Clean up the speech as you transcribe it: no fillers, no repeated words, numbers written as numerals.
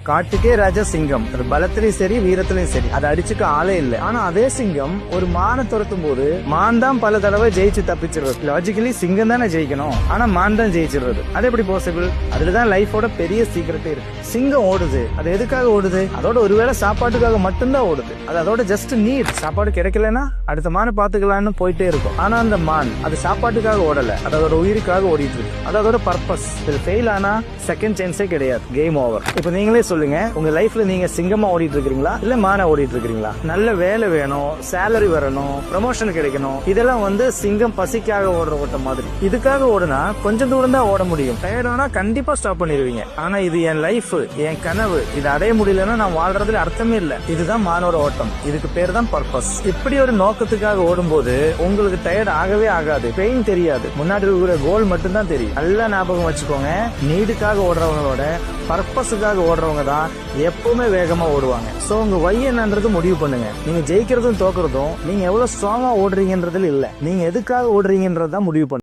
காட்டுக்கே ராஜா சிங்கம். அது பலத்திலயும் சரி வீரத்திலயும் சரி, அதை அடிச்சுக்க ஆளே இல்லை. ஆனா அதே சிங்கம் ஒரு மானை துரத்தும் போது மான் தான் பல தடவை ஜெயிச்சு தப்பிச்சிடுறது. லாஜிக்கலி சிங்கம் தானே ஜெயிக்கணும், ஆனா மான் தான் ஜெயிச்சிடுறது. அது எப்படி பாசிபிள்? அதுலதான் லைஃபோட பெரிய சீக்கிரட்டே இருக்கு. சிங்கம் ஓடுது, அது எதுக்காக ஓடுது? அதோட ஒருவேளை சாப்பாட்டுக்காக மட்டும்தான் ஓடுது. அது அதோட ஜஸ்ட் நீட். சாப்பாடு கிடைக்கலன்னா அடுத்த மானை பாத்துக்கலாம்னு போயிட்டே இருக்கும். ஆனா அந்த மான் அது சாப்பாட்டுக்காக ஓடல, அது அதோட உயிருக்காக ஓடிட்டு இருக்கு. அது அதோட பர்பஸ். இது ஃபெயில் ஆனா செகண்ட் சான்ஸே கிடையாது, கேம் ஓவர். இப்ப நீங்களே சொல்லுங்க, உங்க லைஃப்ல நீங்க சிங்கமா ஓடிட்டு இருக்கீங்களா இல்ல மானை ஓடிட்டு இருக்கீங்களா? நல்ல வேலை வேணும், சேலரி வரணும், ப்ரமோஷன் கிடைக்கணும், இதெல்லாம் சிங்கம் பசிக்காக ஓடுற ஓட்ட மாதிரி. இதுக்காக ஓடுனா கொஞ்சம் தூரம் தான் ஓட முடியும். டயர்டானா கண்டிப்பா ஸ்டாப் பண்ணிடுவீங்க. ஆனா இது என் லைஃப், என் கனவு, இது அடைய முடியலன்னா நான் வாழ்றதுல அர்த்தமே இல்ல. இதுதான் மானோட ஓட்டம். இதுக்கு பேர் தான் பர்பஸ். இப்படி ஒரு நோக்கத்துக்காக ஓடும்போது உங்களுக்கு டயர்ட் ஆகவே ஆகாது, பெயின் தெரியாது, முன்னாடி இருக்கிற கோல் மட்டும் தான் தெரியும். நல்லா ஞாபகம் வச்சுக்கோங்க, நீடுக்காக ஓடுறவங்களோட பர்பஸுக்காக ஓடுறவங்க தான் எப்பவுமே வேகமா ஓடுவாங்க. சோ உங்க வை என்னன்றது முடிவு பண்ணுங்க. நீங்க ஜெயிக்கிறதும் தோக்குறதும் நீங்க எவ்வளவு ஸ்ட்ராங்கா ஓடுறீங்கன்றதுல இல்ல, நீங்க எதுக்காக ஓடுறீங்கன்றதான் முடிவு பண்ணுங்க.